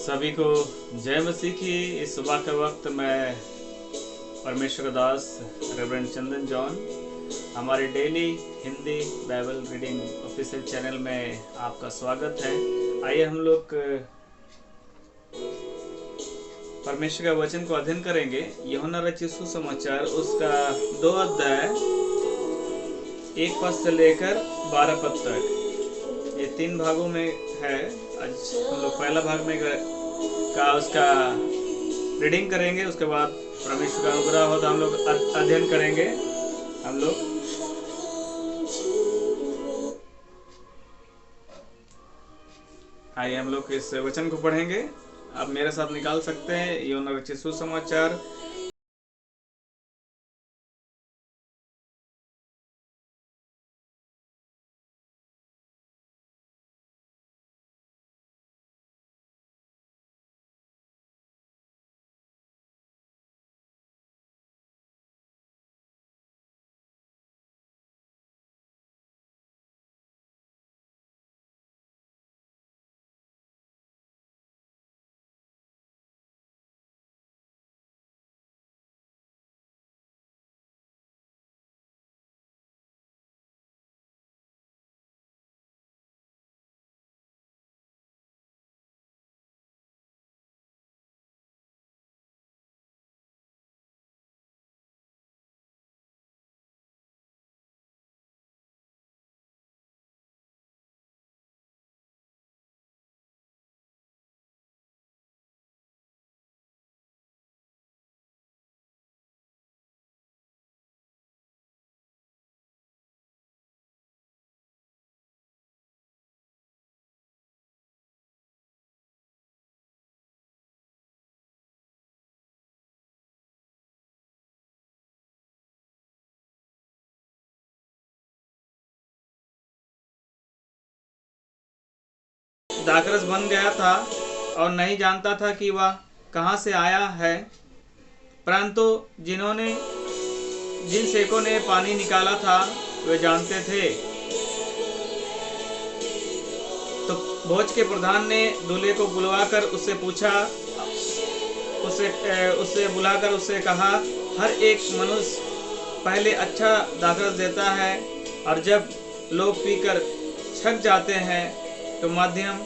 सभी को जय मसीह की। इस सुबह के वक्त मैं परमेश्वर दास रेवरेंड चंदन जॉन हमारे daily Hindi Bible reading official channel में आपका स्वागत है। आइए हम लोग परमेश्वर का वचन को अध्ययन करेंगे। यूहन्ना रचित सुसमाचार उसका 2 अध्याय 1 पद से लेकर 12 पद तक, ये 3 भागों में है। आज हम लोग पहला भाग में का उसका रीडिंग करेंगे, उसके बाद परमेश्वर का अनुग्रह हो तो हम लोग अध्ययन करेंगे। हम लोग आइए हम लोग इस वचन को पढ़ेंगे। आप मेरे साथ निकाल सकते हैं यूहन्ना रचित सुसमाचार दाखरस बन गया था और नहीं जानता था कि वह कहाँ से आया है, परंतु जिन सेवकों ने पानी निकाला था वे जानते थे। तो भोज के प्रधान ने दूल्हे को बुलवाकर उससे पूछा, उससे बुलाकर उससे कहा, हर एक मनुष्य पहले अच्छा दाखरस देता है और जब लोग पीकर छक जाते हैं तो मध्यम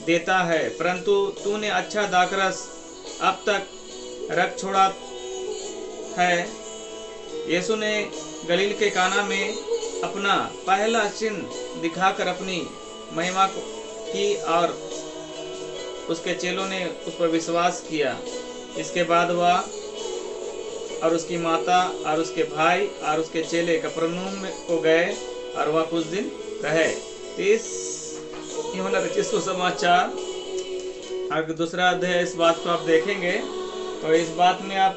देता है, परंतु तूने अच्छा दाखरस अब तक रख छोड़ा है। यीशु ने गलील के काना में अपना पहला चिन्ह दिखाकर अपनी महिमा की और उसके चेलों ने उस पर विश्वास किया। इसके बाद वह और उसकी माता और उसके भाई और उसके चेले कफरनहूम को गए और वह कुछ दिन रहे। इस यूहन्ना रचित सुसमाचार अगर दूसरा अध्याय इस बात को आप देखेंगे तो इस बात में आप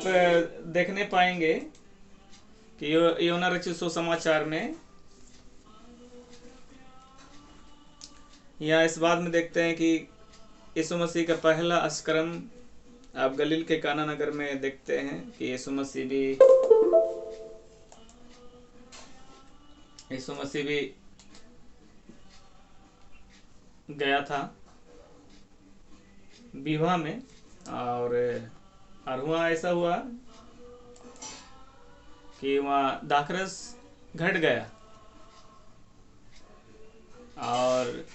देखने पाएंगे कि यूहन्ना रचित सुसमाचार में या इस बात में देखते हैं कि यीशु मसीह का पहला अष्टकर्म आप गलील के काना नगर में देखते हैं कि यीशु मसीह भी गया था विवाह में, और वहाँ ऐसा हुआ कि वहाँ दाखरस घट गया। और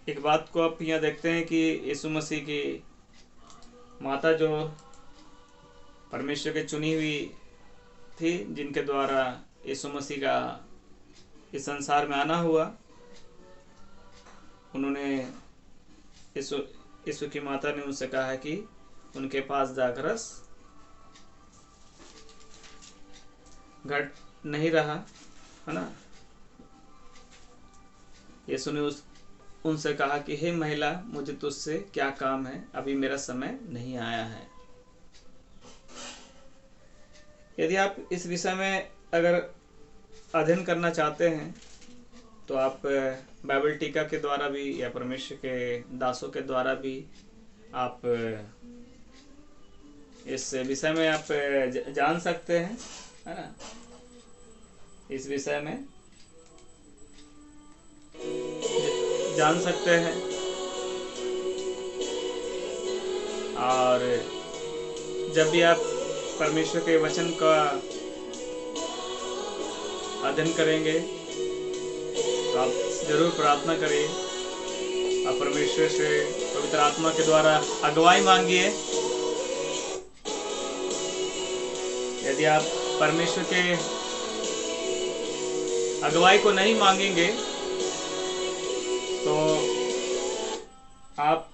एक बात को आप यहाँ देखते हैं कि यीशु मसीह की माता जो परमेश्वर की चुनी हुई थी, जिनके द्वारा यीशु मसीह का इस संसार में आना हुआ, उन्होंने यीशु की माता ने उनसे कहा कि उनके पास दाखरस घट नहीं रहा है ना। यीशु ने उनसे कहा कि हे महिला, मुझे तुझसे क्या काम है, अभी मेरा समय नहीं आया है। यदि आप इस विषय में अगर अध्ययन करना चाहते हैं तो आप बाइबल टीका के द्वारा भी या परमेश्वर के दासों के द्वारा भी आप इस विषय में आप जान सकते हैं, है ना। इस विषय में जान सकते हैं। और जब भी आप परमेश्वर के वचन का अध्ययन करेंगे तो आप जरूर प्रार्थना करिए और परमेश्वर से पवित्र आत्मा के द्वारा अगुवाई मांगिए। यदि आप परमेश्वर के अगुवाई को नहीं मांगेंगे तो आप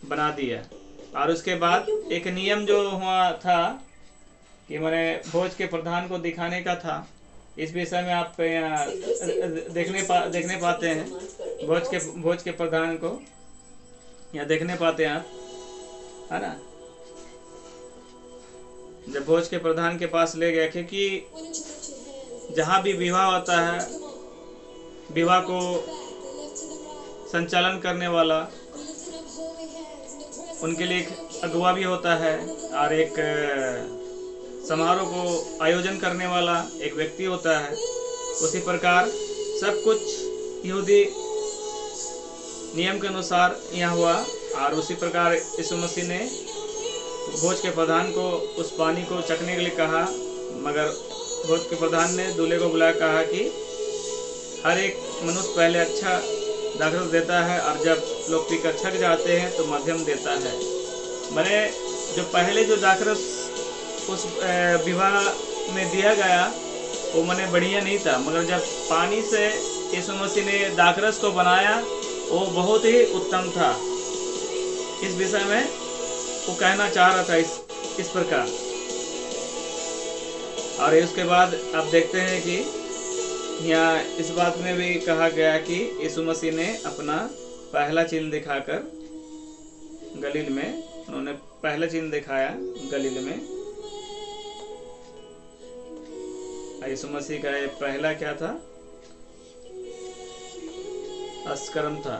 बना दिया। और उसके बाद एक नियम जो हुआ था कि मैंने भोज के प्रधान को दिखाने का था। इस विषय में आप यहाँ देखने पाते हैं भोज के प्रधान को यहाँ देखने पाते हैं आप, है ना। जब भोज के प्रधान के पास ले गया, क्योंकि जहाँ भी विवाह होता है, विवाह को संचालन करने वाला उनके लिए एक अगुवा भी होता है और एक समारोह को आयोजन करने वाला एक व्यक्ति होता है। उसी प्रकार सब कुछ यहूदी नियम के अनुसार यहाँ हुआ। और उसी प्रकार यीशु मसीह ने भोज के प्रधान को उस पानी को चखने के लिए कहा, मगर भोज के प्रधान ने दूल्हे को बुलाया, कहा कि हर एक मनुष्य पहले अच्छा दाखरस देता है और जब लोग पीकर छक जाते हैं तो मध्यम देता है। मैंने जो पहले जो दाखरस उस विवाह में दिया गया वो मैंने बढ़िया नहीं था, मगर जब पानी से यीशु मसीह ने दाखरस को बनाया वो बहुत ही उत्तम था। इस विषय में वो कहना चाह रहा था इस प्रकार। और उसके बाद आप देखते हैं कि यहाँ इस बात में भी कहा गया कि यीशु मसीह ने अपना पहला चिन्ह दिखाकर गलील में, उन्होंने पहला चिन्ह दिखाया गलील में। यीशु मसीह का ये पहला क्या था? अस्कर्म था।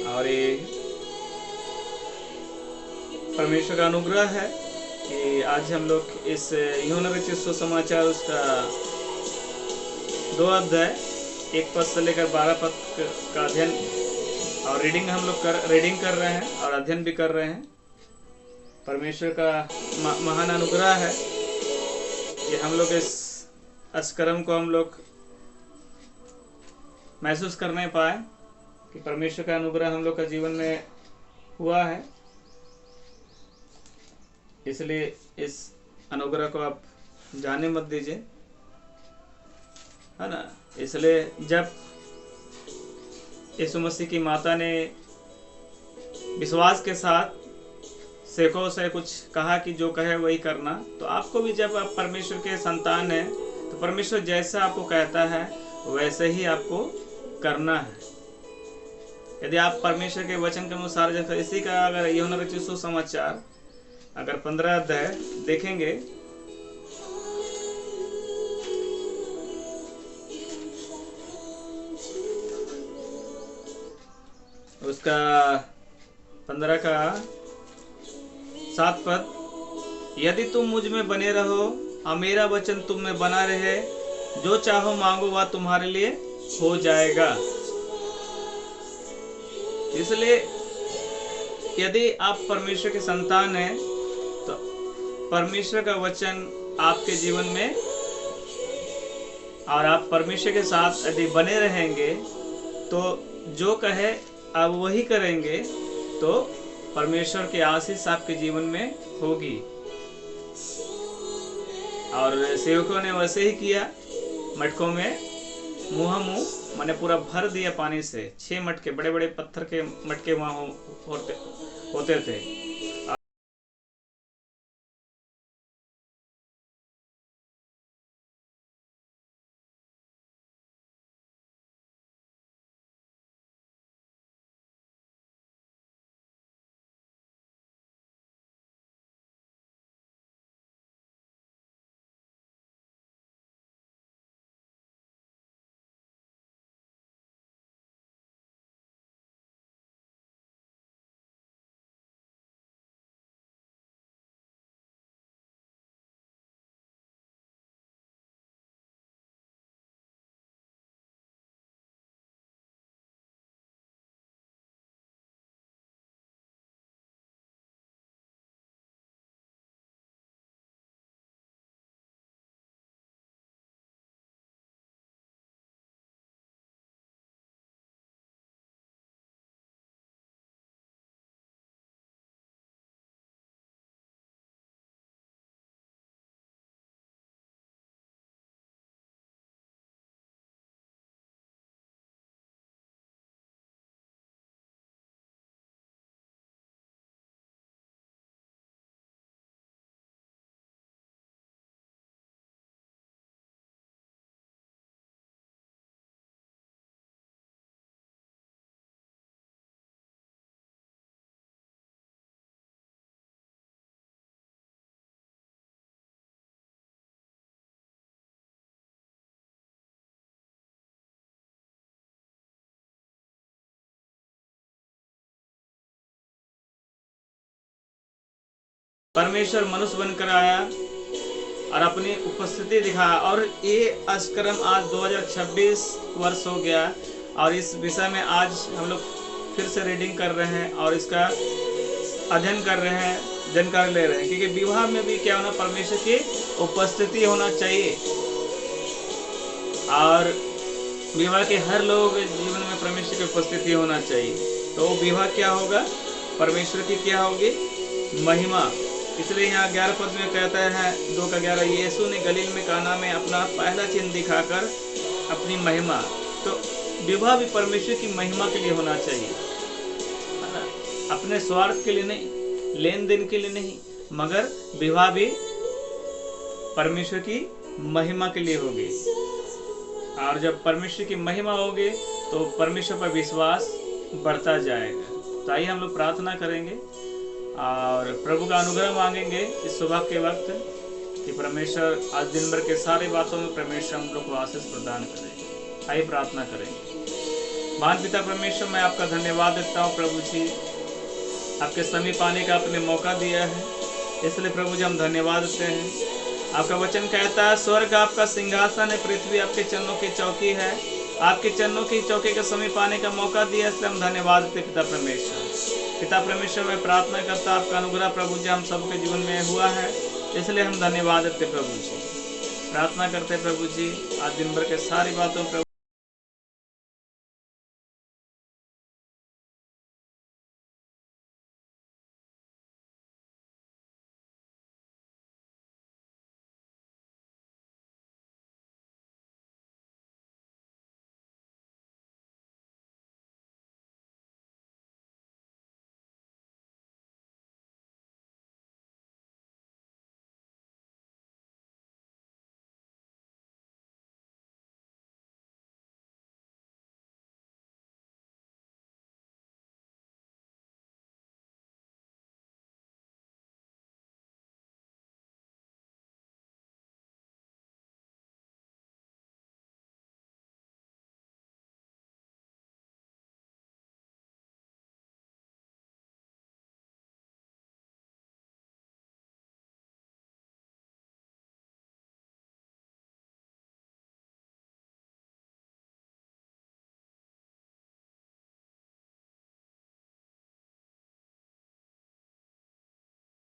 और ये परमेश्वर का अनुग्रह है कि आज हम लोग इस यूहन्ना रचित सुसमाचार उसका 2 अध्याय 1 पद से लेकर 12 पद का अध्ययन और रीडिंग हम लोग रीडिंग कर रहे हैं और अध्ययन भी कर रहे हैं। परमेश्वर का महान अनुग्रह है कि हम लोग इस अस्कर्म को हम लोग महसूस करने पाए कि परमेश्वर का अनुग्रह हम लोग का जीवन में हुआ है, इसलिए इस अनुग्रह को आप जाने मत दीजिए, है ना। इसलिए जब यीशु मसीह की माता ने विश्वास के साथ सेवकों से कुछ कहा कि जो कहे वही करना, तो आपको भी जब आप परमेश्वर के संतान हैं तो परमेश्वर जैसा आपको कहता है वैसे ही आपको करना है। यदि आप परमेश्वर के वचन के अनुसार, जैसे इसी का अगर यूहन्ना रचित सुसमाचार अगर 15 अध्याय देखेंगे, उसका 15 का 7 पद, यदि तुम मुझ में बने रहो और मेरा वचन तुम में बना रहे, जो चाहो मांगो वह तुम्हारे लिए हो जाएगा। इसलिए यदि आप परमेश्वर के संतान हैं तो परमेश्वर का वचन आपके जीवन में, और आप परमेश्वर के साथ यदि बने रहेंगे तो जो कहे आप वही करेंगे, तो परमेश्वर की आशीष आपके जीवन में होगी। और सेवकों ने वैसे ही किया, मटकों में मुँह माने पूरा भर दिया पानी से। 6 मटके, बड़े बड़े पत्थर के मटके वहाँ होते थे। परमेश्वर मनुष्य बनकर आया और अपनी उपस्थिति दिखाया, और ये अष्टक्रम आज 2026 वर्ष हो गया, और इस विषय में आज हम लोग फिर से रीडिंग कर रहे हैं और इसका अध्ययन कर रहे हैं, जानकारी ले रहे हैं। क्योंकि विवाह में भी क्या होना, परमेश्वर की उपस्थिति होना चाहिए, और विवाह के हर लोगों के जीवन में परमेश्वर की उपस्थिति होना चाहिए। तो विवाह क्या होगा, परमेश्वर की क्या होगी, महिमा। इसलिए यहाँ 11 पद में कहता है 2 का 11, यीशु ने गलील में काना में अपना पहला चिन्ह दिखाकर अपनी महिमा। तो विवाह भी परमेश्वर की महिमा के लिए होना चाहिए, है ना। अपने स्वार्थ के लिए नहीं, लेन देन के लिए नहीं, मगर विवाह भी परमेश्वर की महिमा के लिए होगी। और जब परमेश्वर की महिमा होगी तो परमेश्वर पर विश्वास बढ़ता जाएगा। तो आइए हम लोग प्रार्थना करेंगे और प्रभु का अनुग्रह मांगेंगे इस सुबह के वक्त, कि परमेश्वर आज दिन भर के सारी बातों में परमेश्वर हम लोग को आशीष प्रदान करेंगे। आइए प्रार्थना करेंगे। महान पिता परमेश्वर, मैं आपका धन्यवाद देता हूँ प्रभु जी, आपके समीप आने का आपने मौका दिया है, इसलिए प्रभु जी हम धन्यवाद देते हैं। आपका वचन कहता है स्वर्ग आपका सिंहासन है, पृथ्वी आपके चरणों की चौकी है। आपके चरणों की चौकी के समीप आने का मौका दिया, इसलिए हम धन्यवाद देते पिता परमेश्वर। पिता परमेश्वर, मैं प्रार्थना करता आपका अनुग्रह प्रभु जी हम सबके जीवन में हुआ है, इसलिए हम धन्यवाद देते प्रभु जी। प्रार्थना करते प्रभु जी आज दिन भर के सारी बातों प्रभु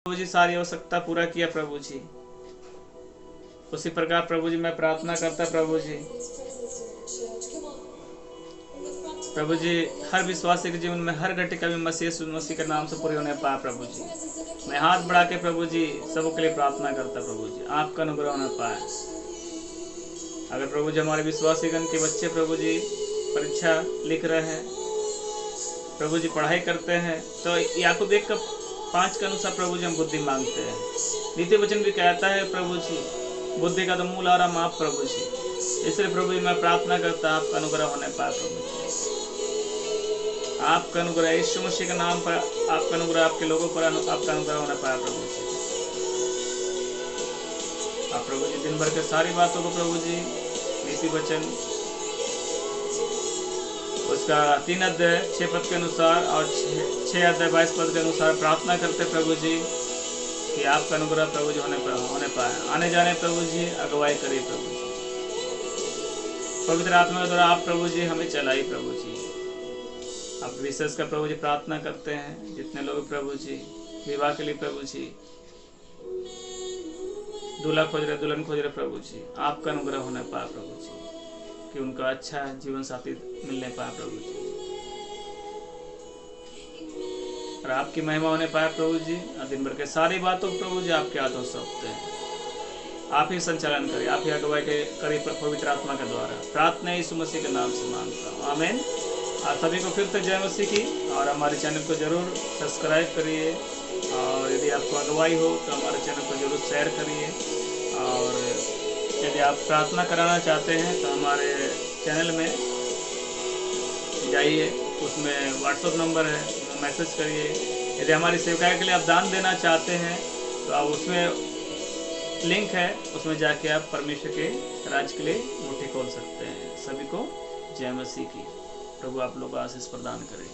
प्रभु जी सारी आवश्यकता पूरा किया प्रभु जी। उसी प्रकार प्रभु जी मैं प्रार्थना करता प्रभु जी, प्रभु जी हर विश्वासी के जीवन में हर घटिका में मसीह के नाम से पूरी होने पाए प्रभु जी। मैं हाथ बढ़ा के प्रभु जी सबों के लिए प्रार्थना करता प्रभु जी, आपका अनुग्रह होना पाए। अगर प्रभु जी हमारे विश्वासीगण के बच्चे प्रभु जी परीक्षा लिख रहे हैं, प्रभु जी पढ़ाई करते हैं, तो याकूब 1:5 के अनुसार प्रभु जी हम बुद्धि मांगते हैं। नीति वचन भी कहता है प्रभु जी, बुद्धि का तो मूल आराम आप प्रभु जी। इसलिए प्रभु जी मैं प्रार्थना करता आपका अनुग्रह होने पाए प्रभु जी, आपका अनुग्रह यीशु मसीह के नाम पर, आपका अनुग्रह आपके लोगों पर आपका अनुग्रह होने पाए प्रभु जी। आप प्रभु जी दिन भर के सारी बातों को प्रभु जी नीति वचन उसका 3 अध्याय 6 पद के अनुसार और 6 अध्याय 22 पद के अनुसार प्रार्थना करते प्रभु जी कि आपका अनुग्रह प्रभु जी होने पाए। आने जाने प्रभु जी अगुवाई करिए प्रभु जी, पवित्र आत्मा के द्वारा आप प्रभु जी हमें चलाइए प्रभु जी। आप विशेष कर प्रभु जी प्रार्थना करते हैं जितने लोग प्रभु जी विवाह के लिए प्रभु जी दूल्हा खोज रहे, दुल्हन खोज रहे प्रभु जी, आपका अनुग्रह होने पाए प्रभु जी, कि उनका अच्छा जीवन साथी मिलने पाए प्रभु जी, और आपकी महिमा होने पाए प्रभु जी। दिन भर के सारी बातों प्रभु जी आपके हाथों सौंपते हैं, आप ही संचालन करिए, आप ही अगुवाई करिए पवित्र आत्मा के द्वारा। प्रार्थना यीशु मसीह के नाम से मांगता हूँ, आमीन। आप सभी को फिर से जय मसीह की, और हमारे चैनल को जरूर सब्सक्राइब करिए, और यदि आपको अगुवाई हो तो हमारे चैनल को जरूर शेयर करिए। और यदि आप प्रार्थना कराना चाहते हैं तो हमारे चैनल में जाइए, उसमें व्हाट्सएप नंबर है, मैसेज करिए। यदि हमारी सेवकाई के लिए आप दान देना चाहते हैं तो आप उसमें लिंक है, उसमें जाके आप परमेश्वर के राज्य के लिए मुट्ठी खोल सकते हैं। सभी को जय मसीह की। प्रभु आप लोग को आशीष प्रदान करें।